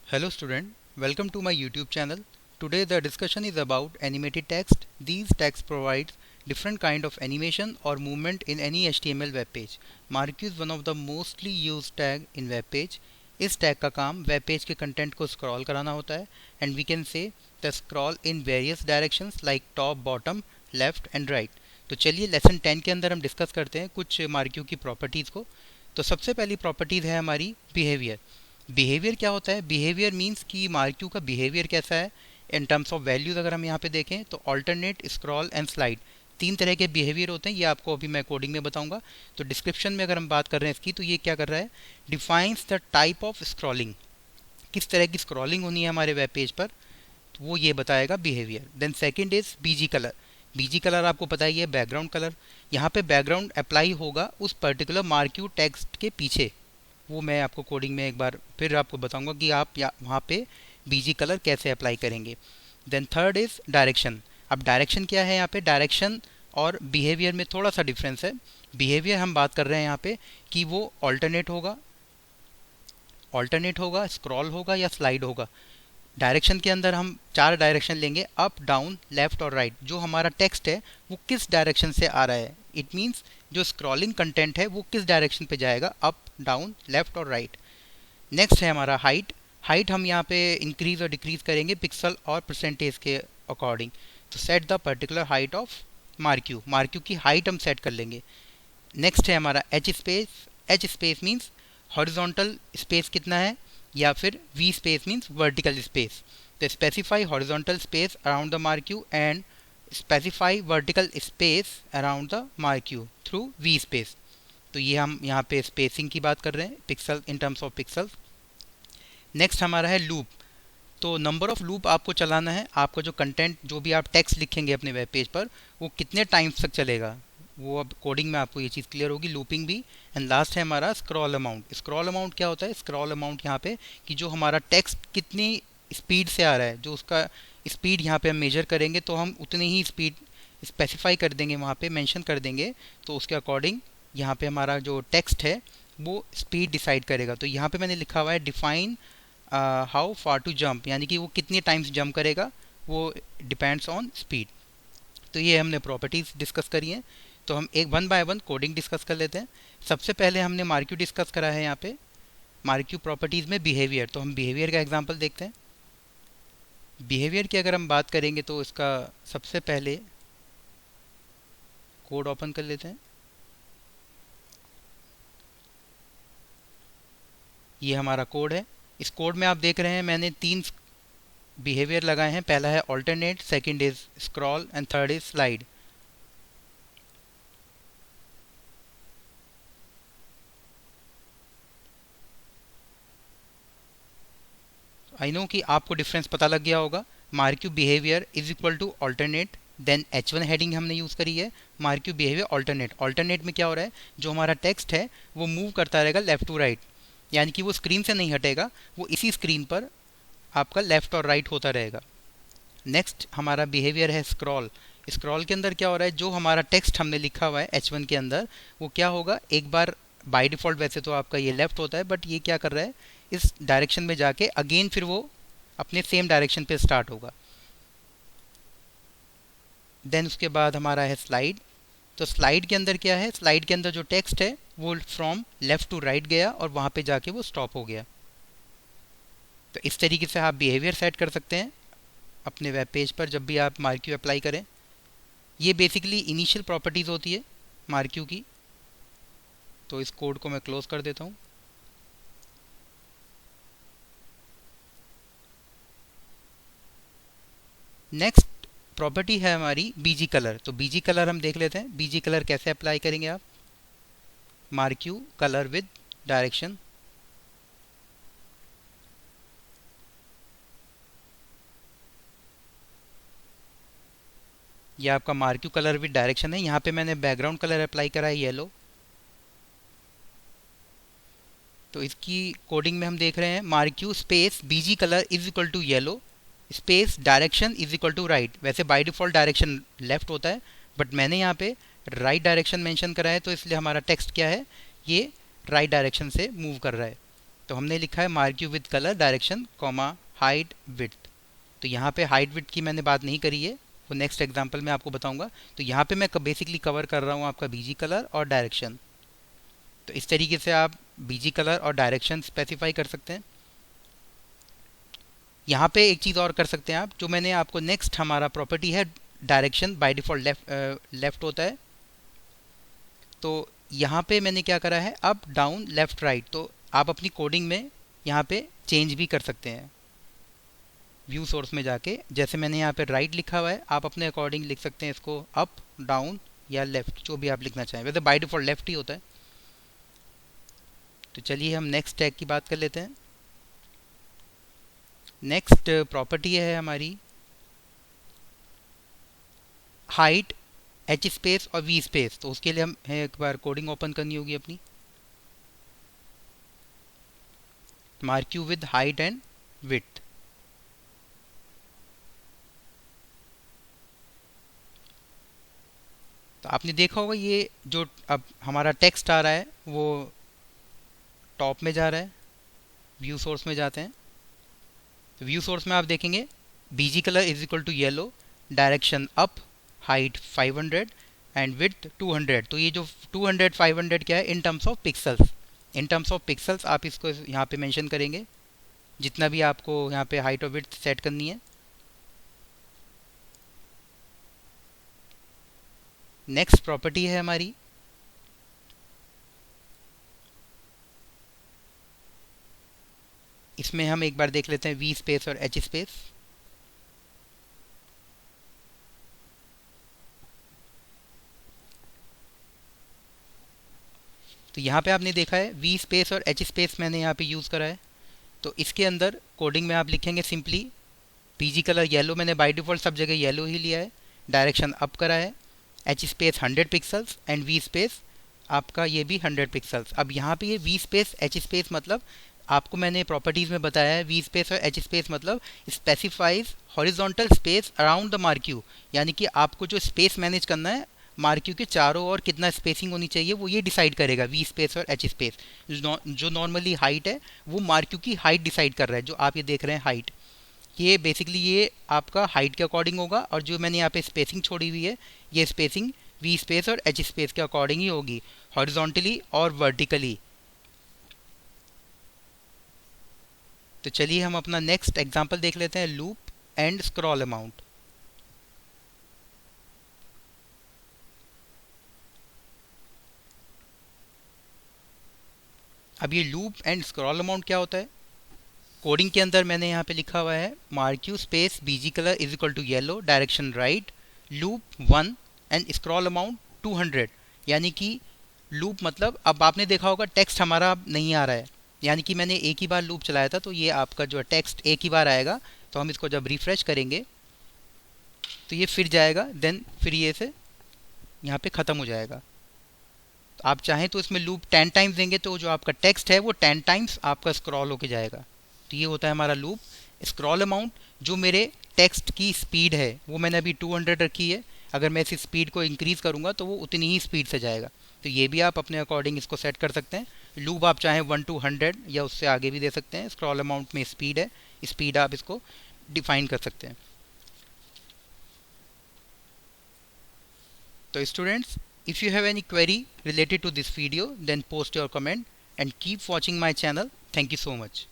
Hello student, welcome to my YouTube channel. Today the discussion is about animated text. These texts provide different kind of animation or movement in any HTML web page. Marquee is one of the mostly used tag in web page. इस tag का काम web page के content को scroll कराना होता है and we can say the scroll in various directions like top bottom left and right. तो चलिए लेसन 10 के अंदर हम डिस्कस करते हैं कुछ मार्क्यू की प्रॉपर्टीज़ को. तो सबसे पहली प्रॉपर्टीज़ है हमारी बिहेवियर. बिहेवियर क्या होता है? बिहेवियर मींस कि मार्क्यू का बिहेवियर कैसा है इन टर्म्स ऑफ वैल्यूज. अगर हम यहाँ पे देखें तो ऑल्टरनेट, स्क्रॉल एंड स्लाइड, तीन तरह के बिहेवियर होते हैं. ये आपको अभी मैं कोडिंग में बताऊंगा. तो डिस्क्रिप्शन में अगर हम बात कर रहे हैं इसकी, तो ये क्या कर रहा है, defines the type of scrolling, किस तरह की स्क्रॉलिंग होनी है हमारे वेब पेज पर, तो वो ये बताएगा behaviour. Then second is BG colour. BG colour आपको पता ही है, बैकग्राउंड कलर. यहाँ पे बैकग्राउंड अप्लाई होगा उस पर्टिकुलर मार्क्यू टेक्स्ट के पीछे. वो मैं आपको कोडिंग में एक बार फिर आपको बताऊंगा कि आप वहाँ पे बीजी कलर कैसे अप्लाई करेंगे. Then third is direction. अब डायरेक्शन क्या है? यहाँ पे डायरेक्शन और बिहेवियर में थोड़ा सा डिफरेंस है. बिहेवियर हम बात कर रहे हैं यहाँ पे कि वो ऑल्टरनेट होगा, स्क्रॉल होगा या स्लाइड होगा. डायरेक्शन के अंदर हम चार डायरेक्शन लेंगे, अप, डाउन, लेफ्ट और राइट. जो हमारा टेक्स्ट है वो किस डायरेक्शन से आ रहा है, इट मीन्स जो स्क्रॉलिंग कंटेंट है वो किस डायरेक्शन पे जाएगा, अप, डाउन, लेफ्ट और राइट. नेक्स्ट है हमारा हाइट. हाइट हम यहाँ पे इंक्रीज और डिक्रीज करेंगे पिक्सल और परसेंटेज के अकॉर्डिंग. तो set the particular height of marquee की हाइट हम सेट कर लेंगे. नेक्स्ट है हमारा H space. H space means horizontal space कितना है, या फिर V space means vertical space. तो specify horizontal space around the marquee and specify vertical space around the marquee through V space. तो ये हम यहाँ पे स्पेसिंग की बात कर रहे हैं, pixel in terms of pixel. Next हमारा है लूप. तो नंबर ऑफ लूप आपको चलाना है. आपका जो कंटेंट, जो भी आप टेक्स्ट लिखेंगे अपने वेब पेज पर, वो कितने टाइम्स तक चलेगा, वो अब कोडिंग में आपको ये चीज़ क्लियर होगी. लूपिंग भी. एंड लास्ट है हमारा स्क्रॉल अमाउंट. स्क्रॉल अमाउंट क्या होता है? स्क्रॉल अमाउंट यहाँ पे कि जो हमारा टेक्स्ट कितनी स्पीड से आ रहा है, जो उसका स्पीड यहाँ पे हम मेजर करेंगे, तो हम उतनी ही स्पीड स्पेसिफाई कर देंगे, वहाँ पे मेंशन कर देंगे. तो उसके अकॉर्डिंग यहाँ पे हमारा जो टेक्स्ट है वो स्पीड डिसाइड करेगा. तो यहाँ पे मैंने लिखा हुआ है define how far to jump, यानी कि वो कितने टाइम्स जंप करेगा, वो डिपेंड्स ऑन स्पीड. तो ये हमने प्रॉपर्टीज़ डिस्कस करी हैं. तो हम एक one by one coding discuss कर लेते हैं. सबसे पहले हमने मार्क्यू डिस्कस करा है यहाँ पे. मार्क्यू प्रॉपर्टीज़ में बिहेवियर. तो हम बिहेवियर का एग्जांपल देखते हैं. बिहेवियर की अगर हम बात करेंगे तो इसका सबसे पहले कोड ओपन कर लेते हैं. ये हमारा कोड है. इस कोड में आप देख रहे हैं मैंने तीन बिहेवियर लगाए हैं. पहला है alternate, second is scroll and third is slide. I know कि आपको डिफरेंस पता लग गया होगा. Marquee behaviour is equal to alternate, then H1 heading हमने यूज़ करी है. Marquee behaviour alternate. ऑल्टरनेट में क्या हो रहा है, जो हमारा टेक्स्ट है वो मूव करता रहेगा लेफ्ट टू राइट, यानी कि वो स्क्रीन से नहीं हटेगा, वो इसी स्क्रीन पर आपका लेफ्ट और राइट होता रहेगा. नेक्स्ट हमारा बिहेवियर है स्क्रॉल. स्क्रॉल के अंदर क्या हो रहा है, जो हमारा टेक्स्ट हमने लिखा हुआ है H1 के अंदर, वो क्या होगा, एक बार बाय डिफ़ॉल्ट वैसे तो आपका ये लेफ्ट होता है, बट ये क्या कर रहा है, इस डायरेक्शन में जाके अगेन फिर वो अपने सेम डायरेक्शन पे स्टार्ट होगा. देन उसके बाद हमारा है स्लाइड. तो स्लाइड के अंदर क्या है, स्लाइड के अंदर जो टेक्स्ट है वो फ्रॉम लेफ़्ट टू राइट गया और वहाँ पे जाके वो स्टॉप हो गया. तो इस तरीके से आप बिहेवियर सेट कर सकते हैं अपने वेब पेज पर जब भी आप मार्क्यू अप्लाई करें. ये बेसिकली इनिशियल प्रॉपर्टीज़ होती है मार्क्यू की. तो इस कोड को मैं क्लोज कर देता हूँ. नेक्स्ट प्रॉपर्टी है हमारी बीजी कलर. तो बीजी कलर हम देख लेते हैं. बीजी कलर कैसे अप्लाई करेंगे आप. Marquee colour with direction. ये आपका मार्क्यू कलर विद डायरेक्शन है. यहाँ पे मैंने बैकग्राउंड कलर अप्लाई करा है येलो. तो इसकी कोडिंग में हम देख रहे हैं marquee space BG colour is equal to yellow space direction is equal to right. वैसे बाय डिफ़ॉल्ट डायरेक्शन लेफ्ट होता है, बट मैंने यहाँ पे राइट डायरेक्शन मेंशन करा है, तो इसलिए हमारा टेक्स्ट क्या है, ये राइट डायरेक्शन से मूव कर रहा है. तो हमने लिखा है mark you with colour direction comma height width. तो यहाँ पे हाइट विड्थ की मैंने बात नहीं करी है, वो नेक्स्ट एग्जांपल में आपको बताऊंगा। तो यहाँ पे मैं बेसिकली कवर कर रहा हूँ आपका बीजी कलर और डायरेक्शन। तो इस तरीके से आप बीजी कलर और डायरेक्शन स्पेसिफाई कर सकते हैं। यहाँ पे एक चीज़ और कर सकते हैं आप, जो मैंने आपको नेक्स्ट हमारा प्रॉपर्टी है डायरेक्शन बाय डिफ़ॉल्ट लेफ्ट होता है। तो यहाँ पे मैंने क्या करा है अप डाउन लेफ्ट राइट। तो आप अपनी कोडिंग में यहाँ पे चेंज भी कर सकते हैं व्यू सोर्स में जाके। जैसे मैंने यहाँ पे राइट लिखा हुआ है, आप अपने अकॉर्डिंग लिख सकते हैं इसको अप डाउन या लेफ़्ट, जो भी आप लिखना चाहें। वैसे बाय डिफ़ॉल्ट लेफ्ट ही होता है। तो चलिए हम नेक्स्ट टैग की बात कर लेते हैं। नेक्स्ट प्रॉपर्टी है हमारी हाइट एच स्पेस और वी स्पेस। तो उसके लिए हम एक बार कोडिंग ओपन करनी होगी अपनी। Mark you with height and width. तो आपने देखा होगा ये जो अब हमारा टेक्स्ट आ रहा है वो टॉप में जा रहा है। व्यू सोर्स में जाते हैं। तो व्यू सोर्स में आप देखेंगे BG colour is equal to yellow, direction up, height 500 and width 200। तो ये जो 200 500 क्या है in terms of pixels. In terms of pixels आप इसको यहाँ पे मेंशन करेंगे जितना भी आपको यहाँ पे हाइट और विड्थ सेट करनी है। नेक्स्ट प्रॉपर्टी है हमारी इसमें हम एक बार देख लेते हैं वी स्पेस और एच स्पेस। तो यहाँ पे आपने देखा है वी स्पेस और एच स्पेस मैंने यहाँ पे यूज़ करा है। तो इसके अंदर कोडिंग में आप लिखेंगे सिंपली पीजी कलर येलो, मैंने बाय डिफ़ॉल्ट सब जगह येलो ही लिया है। डायरेक्शन अप करा है, H space 100 pixels and we space आपका ये भी 100 पिक्सल्स। अब यहाँ पे ये वी स्पेस एच स्पेस मतलब आपको मैंने प्रॉपर्टीज़ में बताया है वी स्पेस और एच स्पेस मतलब specifies horizontal space around the marquee. यानी कि आपको जो स्पेस मैनेज करना है मार्क्यू के चारों ओर कितना स्पेसिंग होनी चाहिए वो ये डिसाइड करेगा वी स्पेस और एच स्पेस। जो नॉर्मली हाइट है वो मार्क्यू की हाइट डिसाइड कर रहा है। जो आप ये देख रहे हैं हाइट, ये बेसिकली ये आपका हाइट के अकॉर्डिंग होगा। और जो मैंने यहाँ पे स्पेसिंग छोड़ी हुई है ये स्पेसिंग वी स्पेस और एच स्पेस के अकॉर्डिंग ही होगी, हॉरिजॉन्टली और वर्टिकली। तो चलिए हम अपना नेक्स्ट एग्जांपल देख लेते हैं लूप एंड स्क्रॉल अमाउंट। अब ये लूप एंड स्क्रॉल अमाउंट क्या होता है, कोडिंग के अंदर मैंने यहाँ पे लिखा हुआ है marquee space BG colour is equal to yellow, direction right, loop 1 and scroll amount 200। यानी कि लूप मतलब अब आपने देखा होगा टेक्स्ट हमारा अब नहीं आ रहा है, यानी कि मैंने एक ही बार लूप चलाया था तो ये आपका जो टेक्स्ट एक ही बार आएगा। तो हम इसको जब रिफ्रेश करेंगे तो ये फिर जाएगा, देन फिर ये से यहाँ पे ख़त्म हो जाएगा। तो आप चाहें तो इसमें लूप 10 टाइम्स देंगे तो जो आपका टेक्स्ट है वो 10 टाइम्स आपका स्क्रॉल होके जाएगा। तो ये होता है हमारा लूप। स्क्रॉल अमाउंट जो मेरे टेक्स्ट की स्पीड है वो मैंने अभी 200 रखी है, अगर मैं इस स्पीड को इंक्रीज़ करूँगा तो वो उतनी ही स्पीड से जाएगा। तो ये भी आप अपने अकॉर्डिंग इसको सेट कर सकते हैं। लूप आप चाहें 1 to 100 या उससे आगे भी दे सकते हैं। स्क्रॉल अमाउंट में स्पीड है, स्पीड आप इसको डिफाइन कर सकते हैं। तो students, if you have any query related to this video then post your comment and keep watching my channel. Thank you so much.